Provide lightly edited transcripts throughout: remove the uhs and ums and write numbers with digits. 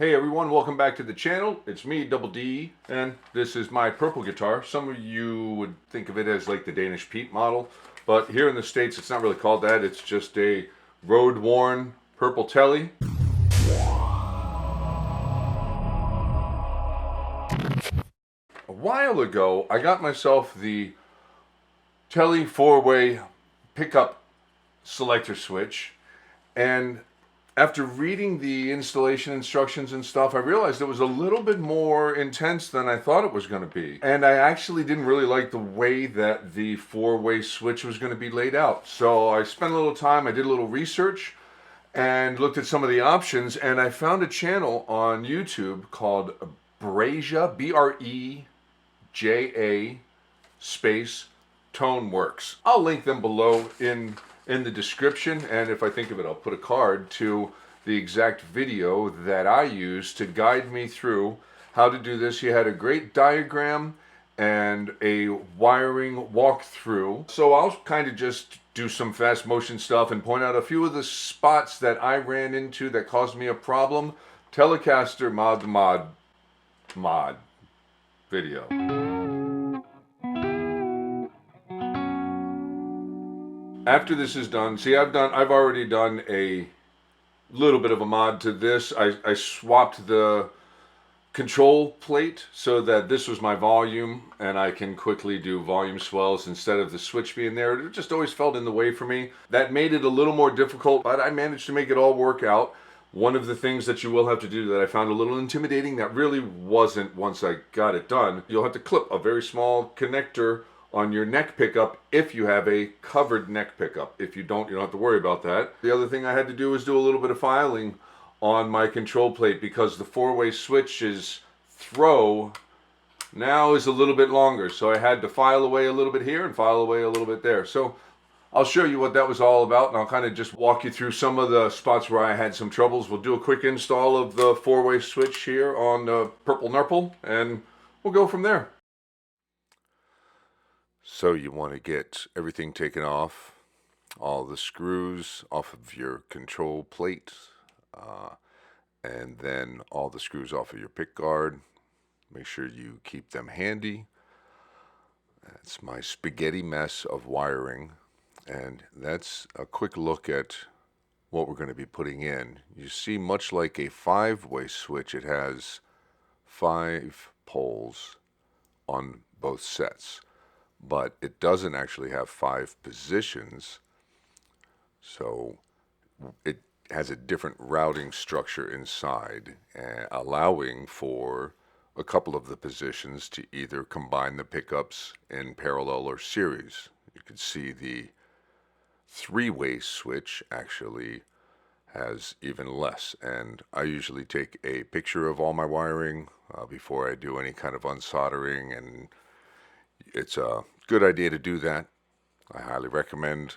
Hey everyone, welcome back to the channel. It's me, Double D, and this is my purple guitar. Some of you would think of it as like the Danish Pete model, but here in the States it's not really called that. It's just a road-worn purple Tele. A while ago, I got myself the Tele 4-way pickup selector switch, and after reading the installation instructions and stuff, I realized it was a little bit more intense than I thought it was going to be. And I actually didn't really like the way that the 4-way switch was going to be laid out. So I spent a little time, I did a little research and looked at some of the options, and I found a channel on YouTube called Breja, Breja space Toneworks. I'll link them below in the description, and if I think of it, I'll put a card to the exact video that I used to guide me through how to do this. He had a great diagram and a wiring walkthrough. So I'll kind of just do some fast motion stuff and point out a few of the spots that I ran into that caused me a problem. Telecaster mod video. After this is done, see, I've already done a little bit of a mod to this. I swapped the control plate so that this was my volume, and I can quickly do volume swells instead of the switch being there. It just always felt in the way for me. That made it a little more difficult, but I managed to make it all work out. One of the things that you will have to do that I found a little intimidating, that really wasn't once I got it done, you'll have to clip a very small connector on your neck pickup if you have a covered neck pickup. If you don't, you don't have to worry about that. The other thing I had to do was do a little bit of filing on my control plate because the 4-way switch's throw now is a little bit longer. So I had to file away a little bit here and file away a little bit there. So I'll show you what that was all about, and I'll kind of just walk you through some of the spots where I had some troubles. We'll do a quick install of the 4-way switch here on the Purple Nurple, and we'll go from there. So you want to get everything taken off, all the screws off of your control plate, and then all the screws off of your pick guard. Make sure you keep them handy. That's my spaghetti mess of wiring, and that's a quick look at what we're going to be putting in. You see, much like a 5-way switch, it has 5 poles on both sets, but it doesn't actually have 5 positions, so it has a different routing structure inside, allowing for a couple of the positions to either combine the pickups in parallel or series. You can see the 3-way switch actually has even less, and I usually take a picture of all my wiring before I do any kind of unsoldering, and it's a good idea to do that. I highly recommend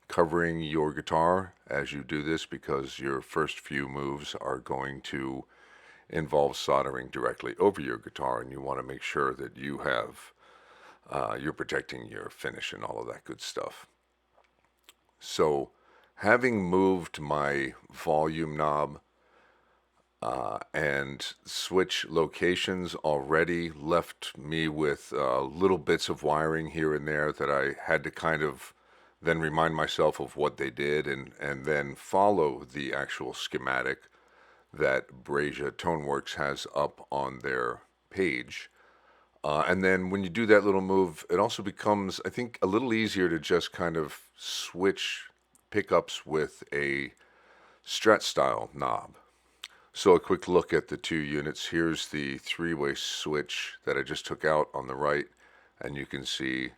covering your guitar as you do this because your first few moves are going to involve soldering directly over your guitar, and you want to make sure that you have you're protecting your finish and all of that good stuff. So having moved my volume knob and switch locations already left me with little bits of wiring here and there that I had to kind of then remind myself of what they did, and then follow the actual schematic that Breja Toneworks has up on their page. And then when you do that little move, it also becomes, I think, a little easier to just kind of switch pickups with a Strat style knob. So a quick look at the 2 units. Here's the 3-way switch that I just took out on the right, and you can see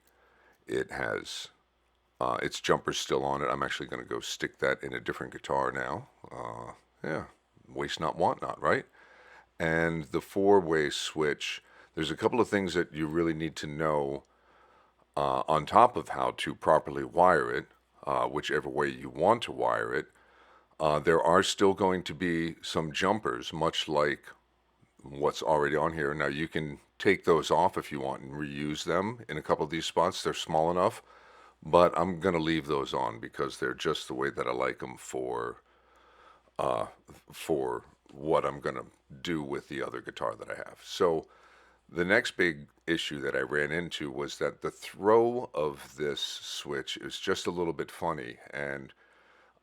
it has its jumper still on it. I'm actually going to go stick that in a different guitar now. Yeah, waste not, want not, right? And the 4-way switch, there's a couple of things that you really need to know on top of how to properly wire it, whichever way you want to wire it. There are still going to be some jumpers, much like what's already on here. Now you can take those off if you want and reuse them in a couple of these spots. They're small enough, but I'm going to leave those on because they're just the way that I like them for what I'm going to do with the other guitar that I have. So the next big issue that I ran into was that the throw of this switch is just a little bit funny, and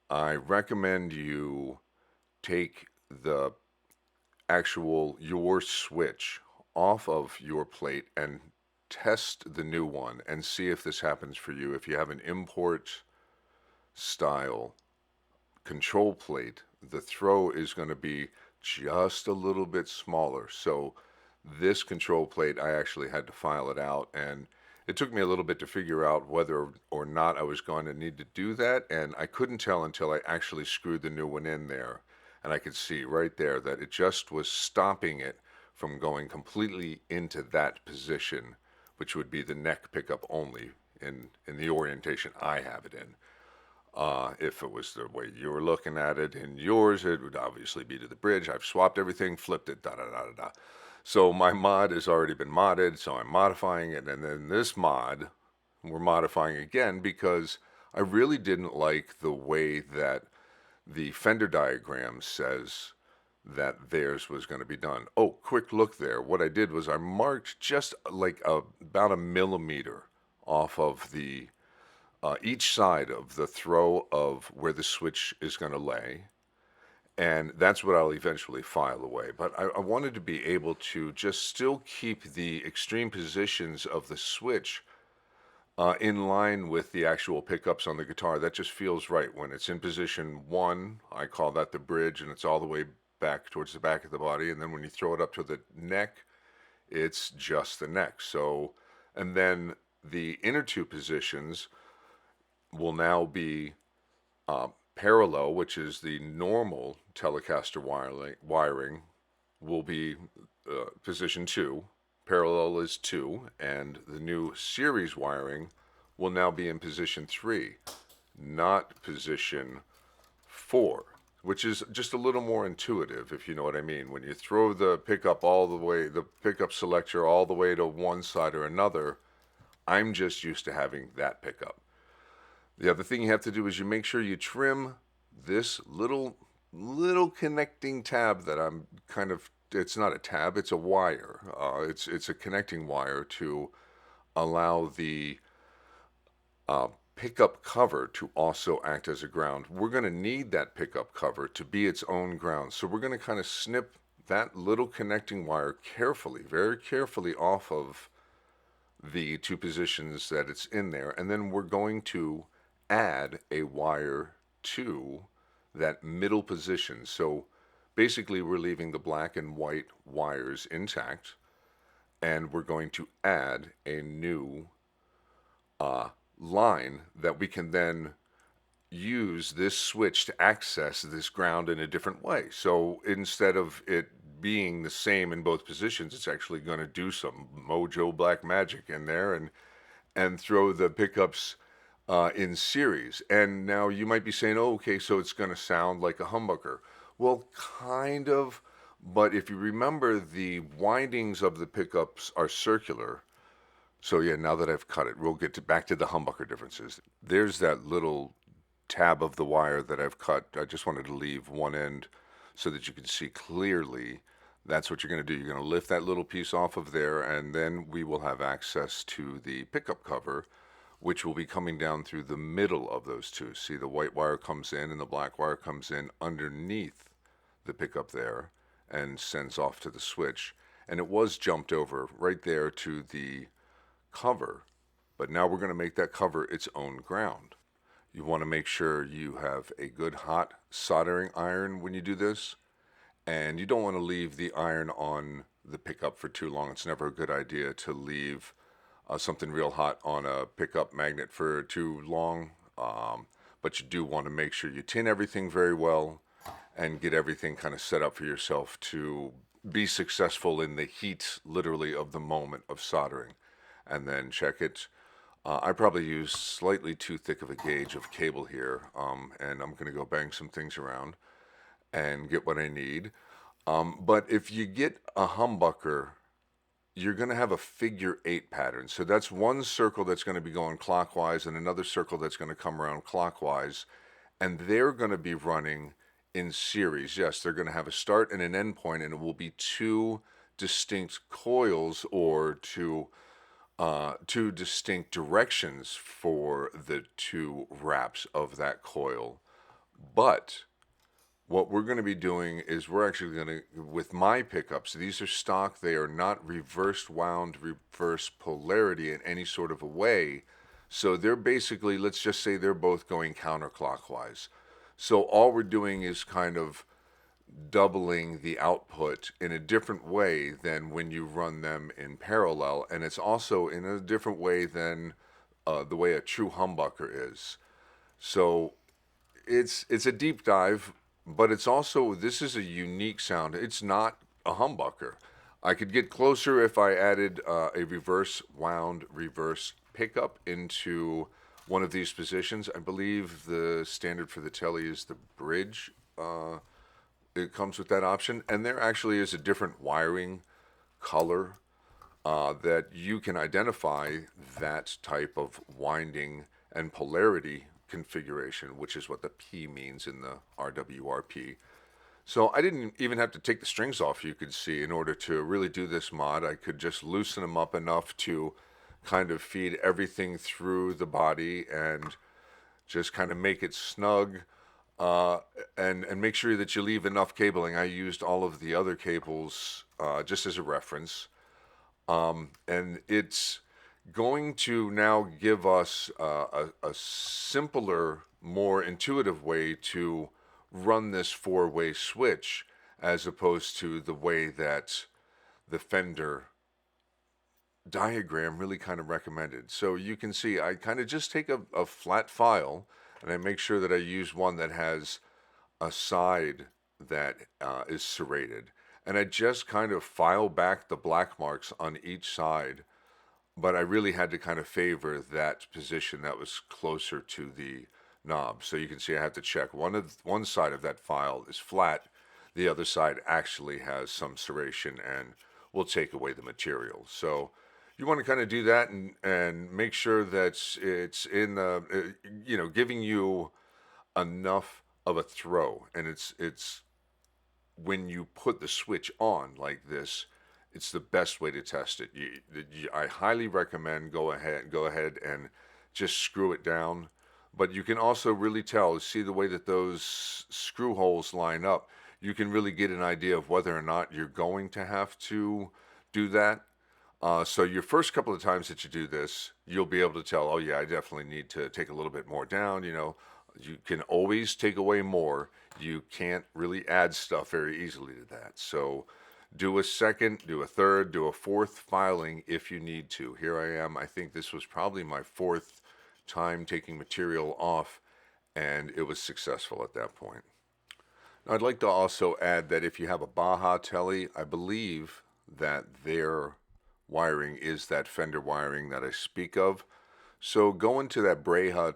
I recommend you take the actual your switch off of your plate and test the new one and see if this happens for you. If you have an import style control plate, the throw is going to be just a little bit smaller. So this control plate, I actually had to file it out, and it took me a little bit to figure out whether or not I was going to need to do that, and I couldn't tell until I actually screwed the new one in there, and I could see right there that it just was stopping it from going completely into that position, which would be the neck pickup only in the orientation I have it in. If it was the way you were looking at it in yours, it would obviously be to the bridge. I've swapped everything, flipped it, da da da da da. So my mod has already been modded, so I'm modifying it. And then this mod, we're modifying again because I really didn't like the way that the Fender diagram says that theirs was going to be done. Oh, quick look there. What I did was I marked just like about a millimeter off of the each side of the throw of where the switch is going to lay. And that's what I'll eventually file away. But I wanted to be able to just still keep the extreme positions of the switch in line with the actual pickups on the guitar. That just feels right. When it's in position one, I call that the bridge, and it's all the way back towards the back of the body. And then when you throw it up to the neck, it's just the neck. So, and then the inner two positions will now be parallel, which is the normal Telecaster wiring, will be position 2. Parallel is 2, and the new series wiring will now be in position 3, not position 4, which is just a little more intuitive, if you know what I mean. When you throw the pickup all the way, the pickup selector all the way to one side or another, I'm just used to having that pickup. The other thing you have to do is you make sure you trim this little connecting tab that I'm kind of, it's not a tab, it's a wire. It's a connecting wire to allow the pickup cover to also act as a ground. We're going to need that pickup cover to be its own ground. So we're going to kind of snip that little connecting wire carefully, very carefully off of the two positions that it's in there. And then we're going to add a wire to that middle position. So basically we're leaving the black and white wires intact, and we're going to add a new line that we can then use this switch to access this ground in a different way. So instead of it being the same in both positions, it's actually going to do some mojo black magic in there and throw the pickups in series. And now you might be saying, oh, okay, so it's going to sound like a humbucker. Well, kind of, but if you remember, the windings of the pickups are circular. So yeah, now that I've cut it, we'll get back to the humbucker differences. There's that little tab of the wire that I've cut. I just wanted to leave one end so that you can see clearly. That's what you're going to do. You're going to lift that little piece off of there, and then we will have access to the pickup cover, which will be coming down through the middle of those two. See, the white wire comes in and the black wire comes in underneath the pickup there and sends off to the switch. And it was jumped over right there to the cover, but now we're going to make that cover its own ground. You want to make sure you have a good hot soldering iron when you do this, and you don't want to leave the iron on the pickup for too long. It's never a good idea to leave something real hot on a pickup magnet for too long, but you do want to make sure you tin everything very well and get everything kind of set up for yourself to be successful in the heat, literally, of the moment of soldering. And then check it. I probably use slightly too thick of a gauge of cable here, and I'm going to go bang some things around and get what I need. But if you get a humbucker, you're going to have a figure 8 pattern. So that's one circle that's going to be going clockwise and another circle that's going to come around clockwise, and they're going to be running in series. Yes, they're going to have a start and an end point, and it will be two distinct coils or two distinct directions for the two wraps of that coil. But what we're going to be doing is we're actually going to, with my pickups, these are stock. They are not reverse wound, reverse polarity in any sort of a way. So they're basically, let's just say they're both going counterclockwise. So all we're doing is kind of doubling the output in a different way than when you run them in parallel. And it's also in a different way than the way a true humbucker is. So it's a deep dive, but it's also, this is a unique sound. It's not a humbucker. I could get closer if I added a reverse wound reverse pickup into one of these positions. I believe the standard for the Tele is the bridge. It comes with that option, and there actually is a different wiring color that you can identify that type of winding and polarity configuration, which is what the P means in the RWRP. So I didn't even have to take the strings off, you could see, in order to really do this mod. I could just loosen them up enough to kind of feed everything through the body and just kind of make it snug, uh, and make sure that you leave enough cabling. I used all of the other cables just as a reference. And it's going to now give us a simpler, more intuitive way to run this four-way switch as opposed to the way that the Fender diagram really kind of recommended. So you can see I kind of just take a flat file and I make sure that I use one that has a side that is serrated. And I just kind of file back the black marks on each side, but I really had to kind of favor that position that was closer to the knob. So you can see I have to check one side of that file is flat, the other side actually has some serration and will take away the material. So you want to kind of do that and make sure that it's in the giving you enough of a throw, and it's when you put the switch on like this, it's the best way to test it. I highly recommend go ahead and just screw it down. But you can also really tell, see the way that those screw holes line up. You can really get an idea of whether or not you're going to have to do that. So your first couple of times that you do this, you'll be able to tell, oh yeah, I definitely need to take a little bit more down. You can always take away more. You can't really add stuff very easily to that. So do a second, do a third, do a fourth filing if you need to. Here I am. I think this was probably my fourth time taking material off, and it was successful at that point. Now, I'd like to also add that if you have a Baja Tele, I believe that their wiring is that Fender wiring that I speak of. So go into that Brasia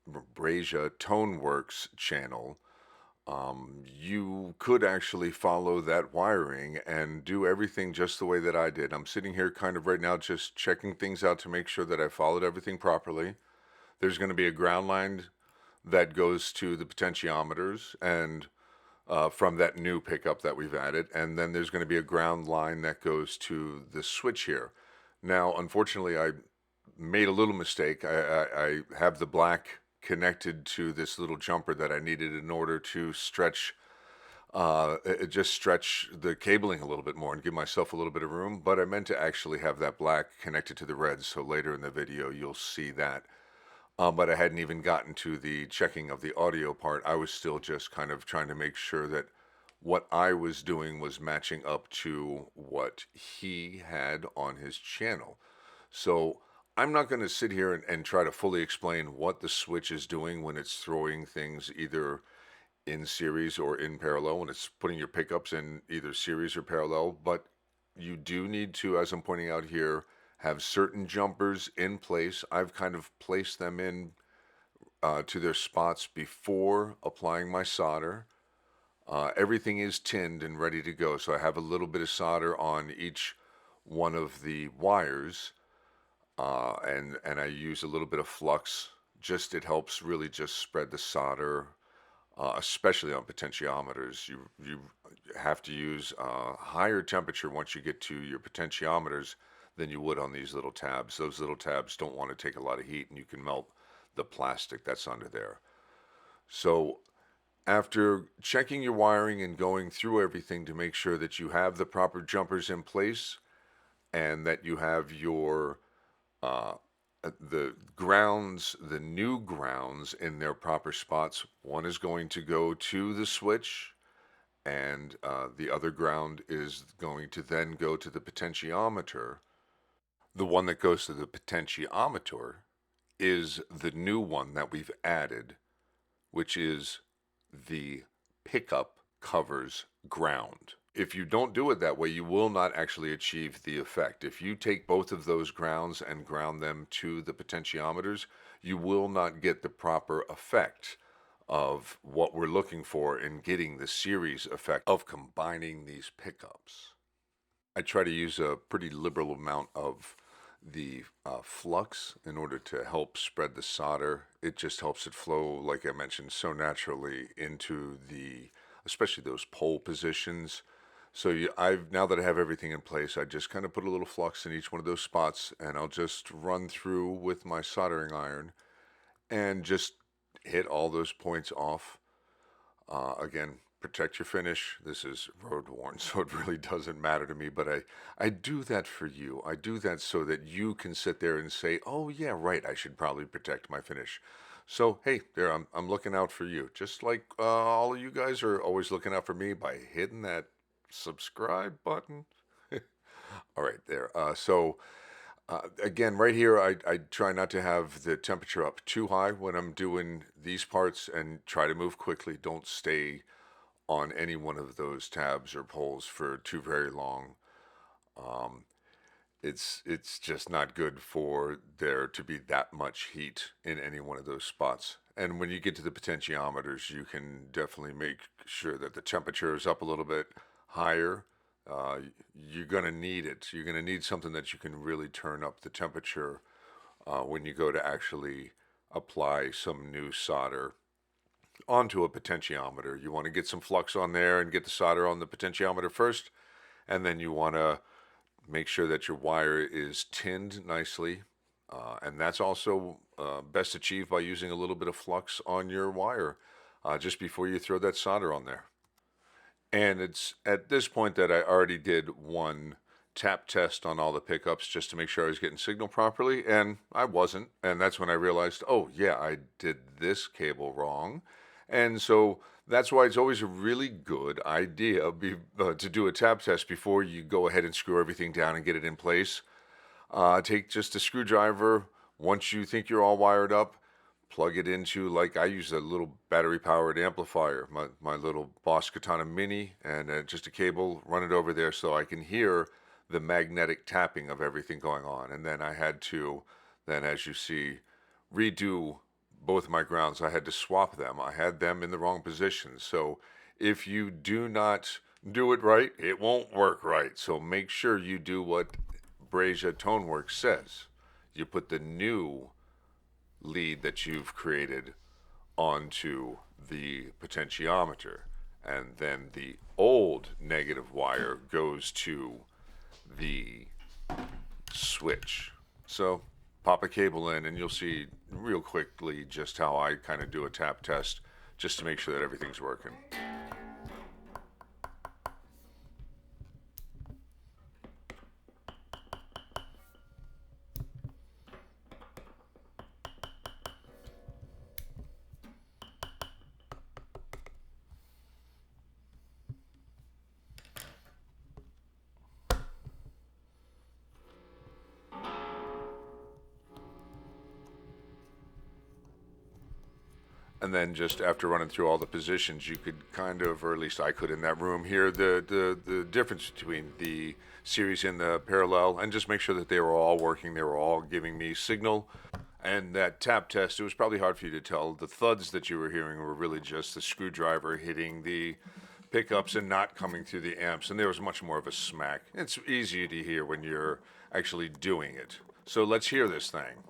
Toneworks channel. You could actually follow that wiring and do everything just the way that I did. I'm sitting here kind of right now just checking things out to make sure that I followed everything properly. There's going to be a ground line that goes to the potentiometers and from that new pickup that we've added, and then there's going to be a ground line that goes to the switch here. Now, unfortunately, I made a little mistake. I have the black connected to this little jumper that I needed in order to just stretch the cabling a little bit more and give myself a little bit of room. But I meant to actually have that black connected to the red, so later in the video you'll see that. But I hadn't even gotten to the checking of the audio part. I was still just kind of trying to make sure that what I was doing was matching up to what he had on his channel. So I'm not going to sit here and try to fully explain what the switch is doing when it's throwing things either in series or in parallel, when it's putting your pickups in either series or parallel. But you do need to, as I'm pointing out here, have certain jumpers in place. I've kind of placed them in to their spots before applying my solder. Everything is tinned and ready to go, so I have a little bit of solder on each one of the wires, and I use a little bit of flux. Just it helps really just spread the solder especially on potentiometers. You have to use higher temperature once you get to your potentiometers than you would on these little tabs. Those little tabs don't want to take a lot of heat, and you can melt the plastic that's under there. So after checking your wiring and going through everything to make sure that you have the proper jumpers in place and that you have your uh, the grounds, the new grounds in their proper spots. One is going to go to the switch, and the other ground is going to then go to the potentiometer. The one that goes to the potentiometer is the new one that we've added, which is the pickup covers ground. If you don't do it that way, you will not actually achieve the effect. If you take both of those grounds and ground them to the potentiometers, you will not get the proper effect of what we're looking for in getting the series effect of combining these pickups. I try to use a pretty liberal amount of the flux in order to help spread the solder. It just helps it flow, like I mentioned, so naturally into especially those pole positions. So I've now that I have everything in place, I just kind of put a little flux in each one of those spots, and I'll just run through with my soldering iron and just hit all those points off. Again, protect your finish. This is road worn, so it really doesn't matter to me. But I do that for you. I do that so that you can sit there and say, "Oh yeah, right. I should probably protect my finish." So hey, there I'm looking out for you, just like all of you guys are always looking out for me by hitting that subscribe button. All right, there. Again, right here, I try not to have the temperature up too high when I'm doing these parts and try to move quickly. Don't stay on any one of those tabs or poles for too very long. Um, it's just not good for there to be that much heat in any one of those spots. And when you get to the potentiometers, you can definitely make sure that the temperature is up a little bit higher. Uh, you're going to need it. You're going to need something that you can really turn up the temperature when you go to actually apply some new solder onto a potentiometer. You want to get some flux on there and get the solder on the potentiometer first, and then you want to make sure that your wire is tinned nicely. And that's also best achieved by using a little bit of flux on your wire just before you throw that solder on there. And it's at this point that I already did one tap test on all the pickups just to make sure I was getting signal properly, and I wasn't. And that's when I realized, oh, yeah, I did this cable wrong. And so that's why it's always a really good idea to do a tap test before you go ahead and screw everything down and get it in place. Take just a screwdriver. Once you think you're all wired up, plug it into, like I use a little battery powered amplifier, my little Boss Katana Mini, and just a cable, run it over there so I can hear the magnetic tapping of everything going on. And then I had to, then as you see, redo both my grounds. I had to swap them. I had them in the wrong position. So if you do not do it right, it won't work right. So make sure you do what Brazia Toneworks says. You put the new lead that you've created onto the potentiometer, and then the old negative wire goes to the switch. So pop a cable in and you'll see real quickly just how I kind of do a tap test just to make sure that everything's working. And then just after running through all the positions, you could kind of, or at least I could in that room, hear the difference between the series and the parallel, and just make sure that they were all working. They were all giving me signal. And that tap test, it was probably hard for you to tell. The thuds that you were hearing were really just the screwdriver hitting the pickups and not coming through the amps. And there was much more of a smack. It's easy to hear when you're actually doing it. So let's hear this thing.